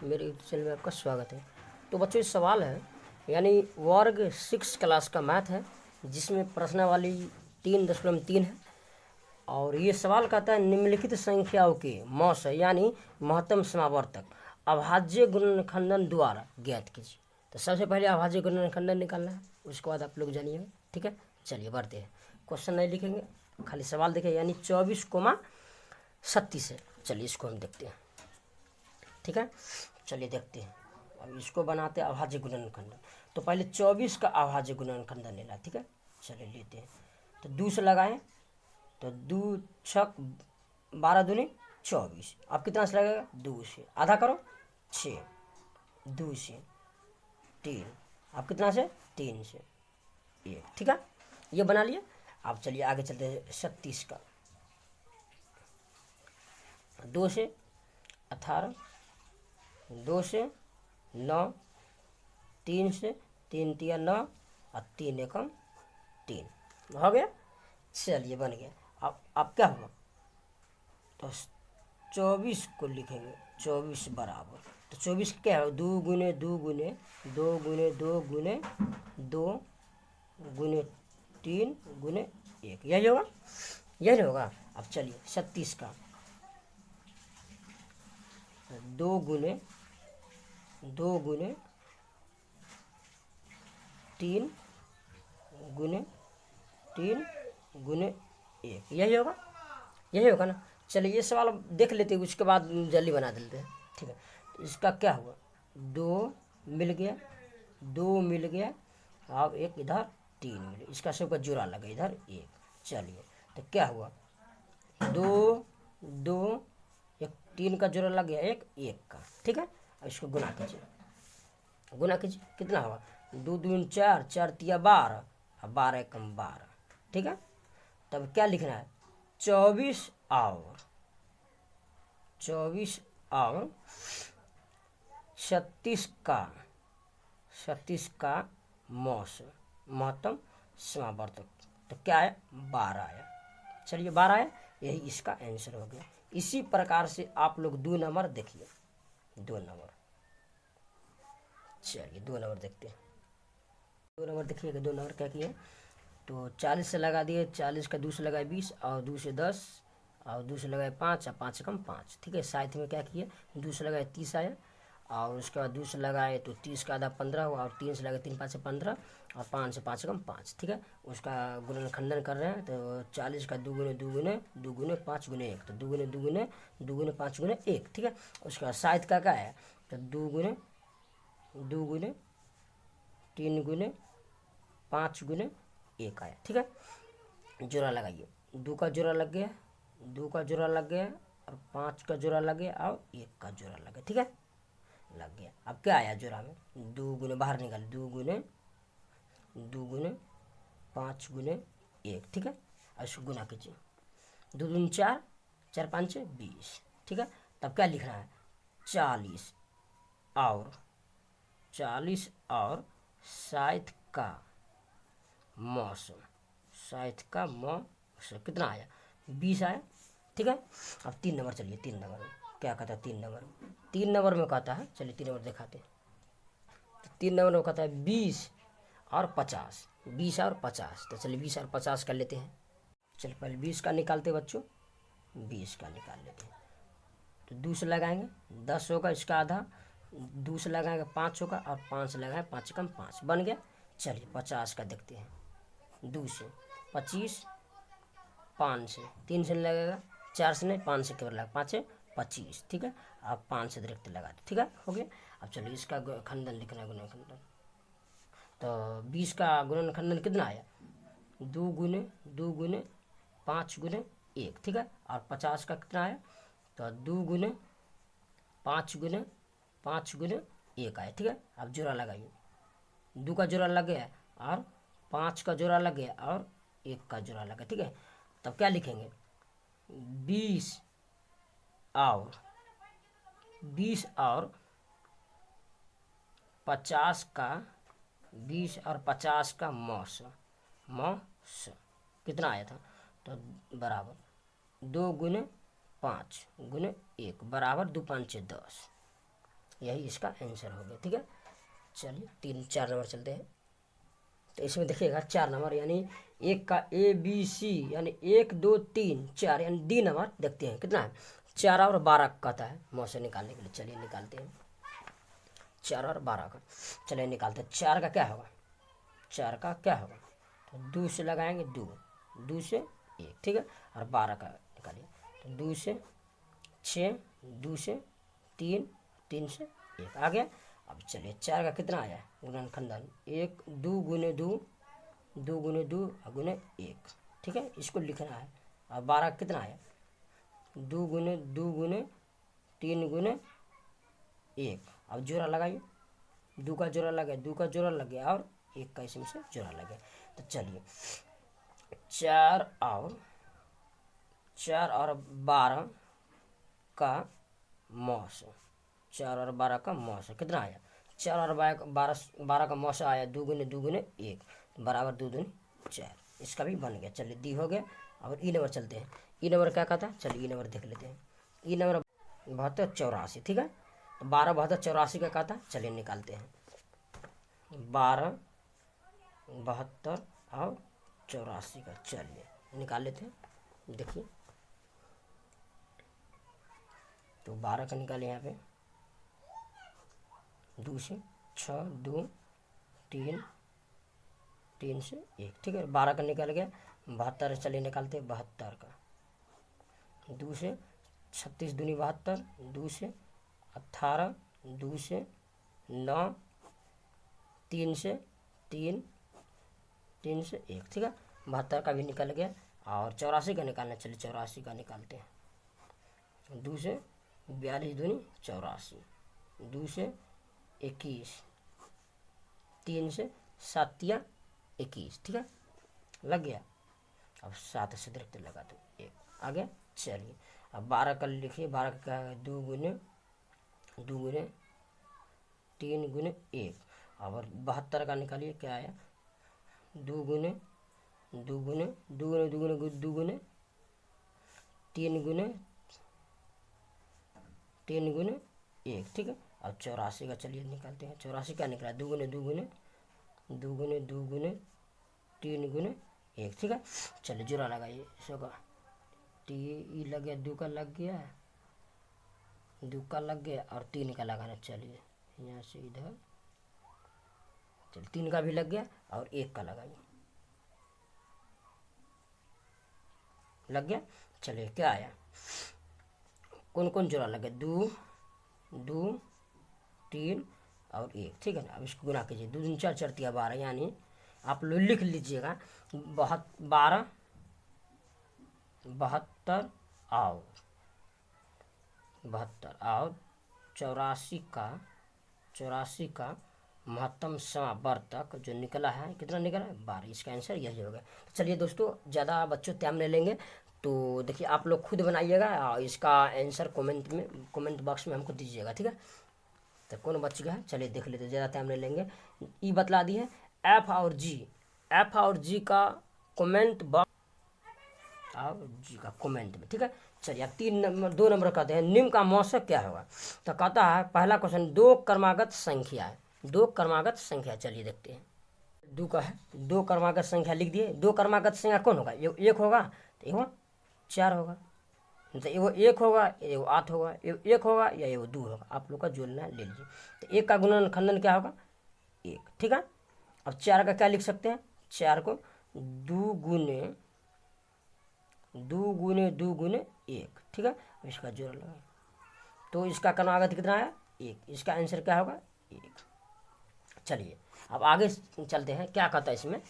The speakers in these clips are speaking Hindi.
मेरे यूट्यूब चैनल में आपका स्वागत है। तो बच्चों इस सवाल है यानी वर्ग 6 क्लास का मैथ है जिसमें प्रश्नावली 3.3 है और ये सवाल कहता है निम्नलिखित संख्याओं के मौस यानी महत्तम समावर्तक अभाज्य गुणनखंडन द्वारा ज्ञात कीजिए। तो सबसे पहले अभाज्य गुणनखंडन निकालना है, उसके बाद आप लोग जानिए। ठीक है, चलिए बढ़ते हैं। क्वेश्चन नहीं लिखेंगे, खाली सवाल देखें यानी 24,37 है। चलिए इसको हम देखते हैं। ठीक है, चलिए देखते हैं। अब इसको बनाते हैं अभाज्य गुणनखंडन। तो पहले 24 का अभाज्य गुणनखंडन लेना। ठीक है, चलिए लेते हैं। तो 2 से लगाएं तो 2 छक 12 दूनी 24। अब कितना से लगेगा? 2 से आधा करो 6, 2 से 3, अब कितना से? 3 से 1। ठीक है, ये बना लिया। अब चलिए आगे चलते हैं 37 का। 2 से 18, 2 से 9, 3 से 3 तिया 9 और 3 एकम 3 हो गया। चलिए बन गया। अब क्या हुआ? तो 24 को लिखेंगे 24 बराबर। तो 24 क्या है? 2 गुने 2 गुने 2 गुने 2 गुने 2 गुने 3 गुने 1, यही होगा, यही होगा। अब चलिए 37 का 2 गुने 2 गुने 3 गुने 3 गुने 1, यही होगा, यही होगा ना। चलिए ये सवाल देख लेते हैं, उसके बाद जल्दी बना देते हैं। ठीक है, तो इसका क्या हुआ? 2 मिल गया, 2 मिल गया, अब 1 इधर 3 मिले, इसका सबका जोड़ा लगा इधर 1। चलिए तो क्या हुआ? 2 2 1 3 का जोड़ा लग गया, 1 1 का। ठीक है, अब इसको गुना कीजिए, गुना कीजिए, कितना होगा? 2 दूनी 4, 4 तिया 12 और 12 एकम 12। ठीक है, तब क्या लिखना है? 24 और 36 का मौस महत्तम समावर्तक। तो क्या है? 12 आया। चलिए 12 आया, यही इसका आंसर हो गया। इसी प्रकार से आप लोग 2 नंबर देखिए, 2 नंबर। चलिए 2 नंबर देखते हैं। 2 नंबर देखिएगा। 2 नंबर क्या किए? तो 40 से लगा दिए, 40 का 2 से लगाए 20 और 2 से 10 और 2 से लगाए 5 और 5 कम 5। ठीक है, साथ में क्या किए? 2 से लगाए 30 आया और उसके बाद 2 से लगाए तो 30 का आधा 15 हुआ और 3 से लगाए 3 5 से 15 और 5 से 5 कम 5। ठीक है, उसका गुणनखंडन कर रहे हैं। तो 40 का 2 गुने 2 गुने 2 गुने 5 गुने 1, तो 2 गुने 2 गुने 2 गुने 5 गुने 1। ठीक है, उसके बाद साथ का क्या है? तो 2 गुने 2 गुने 3 गुने 5 गुने 1 आया। ठीक है, जोड़ा लगाइए। 2 का जोड़ा लग गया, 2 का जोड़ा लग गया और 5 का जोड़ा लग गया और 1 का जोड़ा लग गया। ठीक है, लग गया। अब क्या आया जोड़ा में? 2 गुने बाहर निकाल, 2 गुने 5 गुने 1। ठीक है, अब इसको गुना कीजिए। 2 दूनी 4, 4 5 20। ठीक है, तब क्या लिखना है? 40 और 60 का मौसम, 60 का मौसम कितना आया? 20 आया। ठीक है, अब 3 नंबर। चलिए 3 नंबर में क्या कहता है? 3 नंबर में कहता है, चलिए 3 नंबर दिखाते हैं। तो 3 नंबर में कहता है 20 और 50, 20 और 50। तो चलिए 20 और 50 कर लेते हैं। चलिए पहले 20 का निकालते बच्चों, 20 का निकाल लेते हैं। तो 2 से लगाएंगे 10 होगा, इसका आधा 2 से लगाएंगे 5 होगा और 5 से लगाएंगे 5 कम 5 बन गया। चलिए 50 का देखते हैं। 2 से 25, 5 से 3 से लगेगा, 4 से नहीं 5 से केवल लगा, 5 से 25। ठीक है, अब 5 से डायरेक्ट लगा दे। ठीक है, हो गया। अब चलिए इसका खंडन लिखना है, गुणनखंडन। तो 20 का गुणनखंडन कितना आया? 2 गुने 2 गुने 5 गुने 1। ठीक है, और 50 का कितना आया? तो 2 गुने 5 गुने 5 गुने 1 आया। ठीक है, अब जोड़ा लगाइए। 2 का जोड़ा लग गया और 5 का जोड़ा लग गया और 1 का जोड़ा लगा। ठीक है, तब क्या लिखेंगे? 20 और 50 और 50 का मौसम कितना आया था? तो बराबर 2 गुने 5 गुने 1 बराबर 2 5 10। यही इसका आंसर हो गया। ठीक है, चलिए 4 नंबर चलते हैं। तो इसमें देखिएगा 4 नंबर यानी एक का ABC यानी 1 2 3 4 यानी D नंबर देखते हैं कितना है, 4 और 12 कहता है मौसे निकालने के लिए। चलिए निकालते हैं 4 और 12 का, चलिए निकालते हैं। 4 का क्या होगा, 4 का क्या होगा, तो 2 से लगाएंगे 2 से 1, ठीक है। और 12 का निकालिए, तो 2 से 6, 2 से 3, 3 से 1 आ गया। अब चलिए 4 का कितना आया गुणनखंडन, 1 2 गुने 2, 2 गुने 2 गुने 1, ठीक है, इसको लिखना है। और 12 का कितना आया, 2 गुने 2 गुने 3 गुने 1। अब जोड़ा लगाइए, 2 का जोड़ा लग गया, 2 का जोड़ा लग गया और 1 का इसमें से जोड़ा लग गया। तो चलिए 4 और 12 का मौसा, 4 और 12 का मौसा कितना आया, 4 और 12 का मौसा आया 2 गुने 1 बराबर 2 दूनी 4। इसका भी बन गया। चलिए डी हो गया। और ई नंबर चलते हैं। ई नंबर क्या कहता है, चलिए ई नंबर देख लेते हैं। ई नंबर 72 84, ठीक है। 12 72 84 का कहता है, चलिए निकालते हैं। 12 72 और 84 का, चलिए निकाल लेते हैं। देखिए तो 12 का निकाले यहाँ पे, 2 से 6, 2 3, 3 से 1, ठीक है। 12 का निकल गया। 72 चलिए निकालते हैं। 72 का 2 से 36 दूनी 72, 2 से 18, 2 से 9, 3 से 3, 3 से 1, ठीक है। 72 का भी निकल गया। और 84 का निकालना, चलिए 84 का निकालते हैं। 2 से 42 दूनी 84, 2 से 21, 3 से 7 या 21, ठीक है, लग गया। अब 7 से डायरेक्ट लगा दो 1 आ गया। चलिए अब 12 का लिखिए। 12 का क्या है, 2 गुने 3 गुने 1। और 72 का निकालिए, क्या आया, 2 गुने 2 गुने 2 गुने 2 गुने 2 गुने 3 गुने 3 गुने 1, ठीक है। अब 84 का चलिए निकालते हैं। 84 क्या निकला, 2 गुने 2 गुने 2 गुने 2 गुने 3 गुने 1, ठीक है। चलिए जोड़ा लगाइए। इसका टी लग गया, 2 का लग गया, 2 का लग गया और 3 का लगाना। चलिए यहाँ से इधर, चलिए 3 का भी लग गया और 1 का लगाइए, लग गया। चलिए क्या आया, कौन कौन जोड़ा लग गया, 2 2 3 और 1, ठीक है ना। अब इसको गुना कीजिए, 2 दूनी 4 4 तिया 12, यानी आप लोग लिख लीजिएगा 12 72 और 84 का महत्तम समावर्तक जो निकला है, कितना निकला है, 12। इसका आंसर यही होगा। तो चलिए दोस्तों, ज़्यादा बच्चों टाइम नहीं लेंगे, तो देखिए आप लोग खुद बनाइएगा और इसका आंसर कमेंट बॉक्स में हमको दीजिएगा, ठीक है। तो कौन बच गया है, चलिए देख लेते, ज़्यादा टाइम नहीं लेंगे। ई बतला दी है, एफ और जी का कमेंट बॉक्स और जी का कमेंट में, ठीक है। चलिए अब 2 नंबर कहते हैं, निम्न का मौसक क्या होगा। तो कहता है पहला क्वेश्चन, 2 क्रमागत संख्या है, 2 क्रमागत संख्या। चलिए देखते हैं, 2 का है, 2 क्रमागत संख्या लिख दिए। 2 क्रमागत संख्या कौन होगा, एगो 1 होगा तो एगो 4 होगा, तो एगो 1 होगा, एगो 8 होगा, एगो 1 होगा या एगो 2 होगा, आप लोग का जोड़ना ले लीजिए। तो 1 का गुणनखंडन क्या होगा, 1, ठीक है। अब 4 का क्या लिख सकते हैं, 4 को 2 गुने 2 गुने 1, ठीक है। इसका जोड़ लगा तो इसका क्रमागत कितना आया, 1। इसका आंसर क्या होगा, 1। चलिए अब आगे चलते हैं, क्या कहता है इसमें,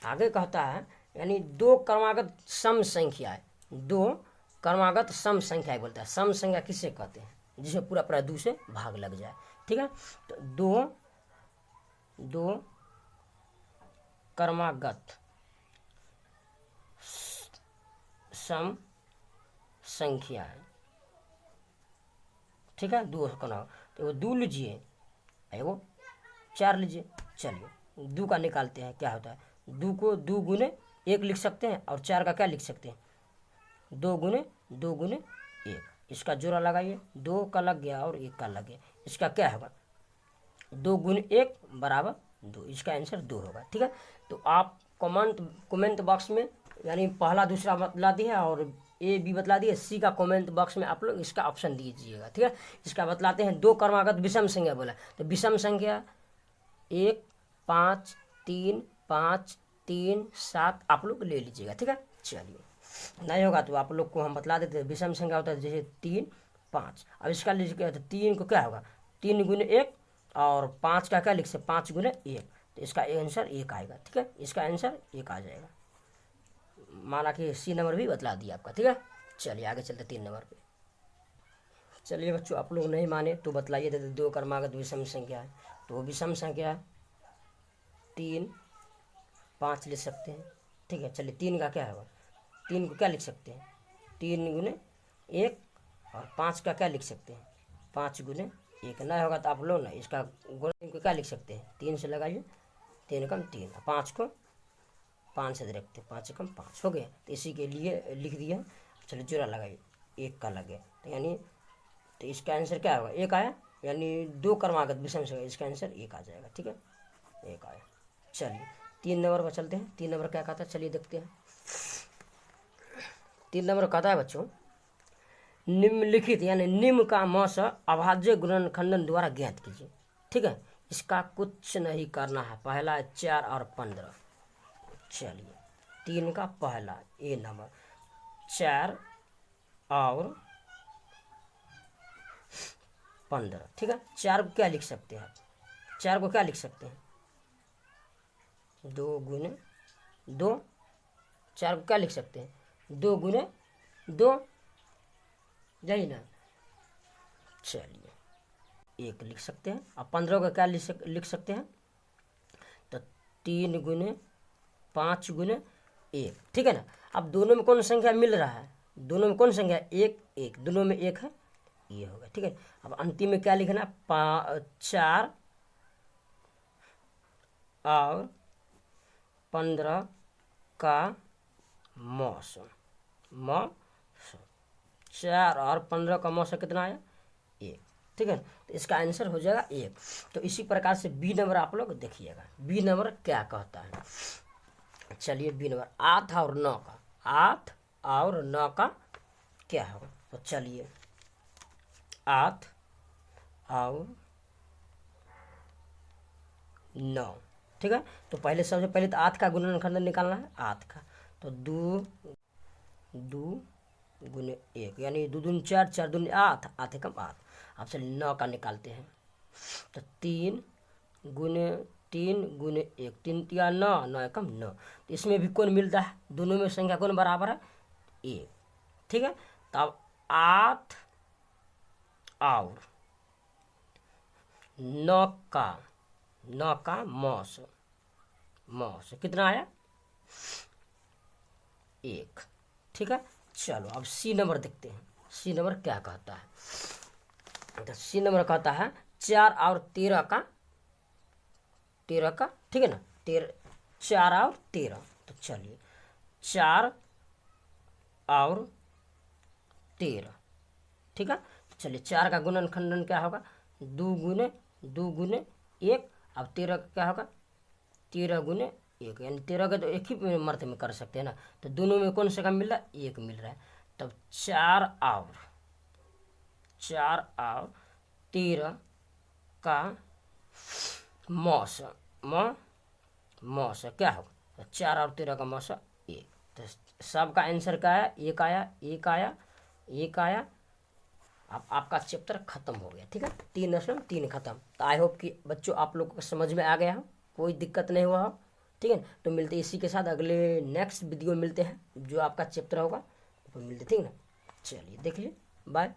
आगे कहता है यानी 2 क्रमागत सम संख्या है, 2 क्रमागत सम संख्या बोलता है। सम संख्या किसे कहते हैं, जिसमें पूरा पूरा 2 से भाग लग जाए, ठीक है। तो 2 क्रमागत सम संख्या है, ठीक है। 2 क्रमागत, तो वो 2 लीजिए, एगो 4 लीजिए। चलिए 2 का निकालते हैं, क्या होता है, 2 को 2 गुने 1 लिख सकते हैं और 4 का क्या लिख सकते हैं, 2 गुने 1। इसका जोड़ा लगाइए, 2 का लग गया और 1 का लग गया, इसका क्या होगा, 2 गुने 1 बराबर 2, इसका आंसर 2 होगा। ठीक है, तो आप कमेंट बॉक्स में यानी पहला दूसरा बतला दिया और ए बी बतला दिए, सी का कमेंट बॉक्स में आप लोग इसका ऑप्शन दीजिएगा। ठीक है, इसका बतलाते हैं। 2 क्रमागत विषम संख्या बोला, तो विषम संख्या 1 5 3 5 3 7 आप लोग ले लीजिएगा। ठीक है, चलिए नहीं होगा तो आप लोग को हम बतला देते हैं। विषम संख्या होता है जैसे 3 5, अब इसका लीजिए तो 3 को क्या होगा, 3 गुने 1 और 5 का क्या लिख सकते, 5 गुने 1, तो इसका आंसर 1 आएगा। ठीक है, इसका आंसर 1 आ जाएगा। माना कि सी नंबर भी बतला दिया आपका। ठीक है, चलिए आगे चलते 3 नंबर पे। चलिए बच्चों, आप लोग नहीं माने तो बतलाइए देते। 2 क्रमागत विषम संख्या है, तो विषम संख्या 3 5 ले सकते हैं। ठीक है, चलिए 3 का क्या होगा, 3 को क्या लिख सकते हैं, 3 गुने 1 और 5 का क्या लिख सकते हैं, 5 गुने 1। नहीं होगा तो आप लोग ना इसका गुणा को क्या लिख सकते हैं, 3 से लगाइए, 3 कम 3, 5 को 5 से रखते हैं, 5 कम 5 हो गया। तो इसी के लिए लिख दिया। चलिए जोड़ा लगाइए, 1 का लग गया, तो यानी तो इसका आंसर क्या होगा, 1 आया। यानी 2 क्रमागत विषम संख्या, इसका आंसर 1 आ जाएगा। ठीक है, 1 आया। चलिए 3 नंबर पर चलते हैं। 3 नंबर क्या कहता है, चलिए देखते हैं। 3 नंबर कहता है बच्चों, निम्नलिखित यानी निम्न का म से अभाज्य गुणनखंडन द्वारा ज्ञात कीजिए। ठीक है, इसका कुछ नहीं करना है। पहला है 4 और 15। चलिए 3 का पहला ए नंबर 4 और 15। ठीक है, 4 को क्या लिख सकते हैं आप, 4 को क्या लिख सकते हैं, 2 गुने 2। 4 को क्या लिख सकते हैं, 2 गुने 2, यही ना। चलिए 1 लिख सकते हैं। अब 15 का क्या लिख सकते हैं, तो 3 गुने 5 गुने 1। ठीक है ना। अब दोनों में कौन संख्या मिल रहा है, दोनों में कौन संख्या, 1 1, दोनों में 1 है, ये होगा। ठीक है, अब अंतिम में क्या लिखना, 4 और 15 का मौसम 4 और 15 का मौसम कितना आया, 1। ठीक है, तो इसका आंसर हो जाएगा 1। तो इसी प्रकार से बी नंबर आप लोग देखिएगा, बी नंबर क्या कहता है। चलिए बी नंबर 8 और 9 का, 8 और 9 का क्या होगा, तो चलिए 8 और 9। ठीक है, तो पहले सबसे पहले तो 8 का गुणनखंडन निकालना है, 8 का, तो 2 गुने 1 यानी 2 दूनी 4, 4 दूनी 8, 8 एकम 8। अब चलिए 9 का निकालते हैं, तो 3 गुने 1, 3 तिया 9, 9 एकम 9। तो इसमें भी कौन मिलता है, दोनों में संख्या कौन बराबर है, 1। ठीक है, तो अब 8 और 9 का मौसम कितना आया, 1। ठीक है, चलो अब सी नंबर देखते हैं। सी नंबर क्या कहता है, तो सी नंबर कहता है 4 और 13 का, ठीक है ना, 4 और 13। तो चलिए 4 और 13। ठीक है, चलिए 4 का गुणनखंडन क्या होगा, 2 गुने 1। अब 13 का क्या होगा, 13 गुने 1, यानी 13 का तो एक ही मर्त में कर सकते हैं ना। तो दोनों में कौन सा का मिल रहा है, 1 मिल रहा है। तब 4 और 13 का मौसम क्या होगा, तो 4 और 13 का मौसम 1। तो सबका आंसर क्या आया, 1 आया, 1 आया। अब आपका चैप्टर खत्म हो गया। ठीक है, 3 खत्म। तो आई होप कि बच्चों आप लोगों को समझ में आ गया हो, कोई दिक्कत नहीं हुआ हो। ठीक है, तो मिलते इसी के साथ अगले नेक्स्ट वीडियो मिलते हैं, जो आपका चैप्टर होगा तो मिलते। ठीक है ना, चलिए देख लीजिए, बाय।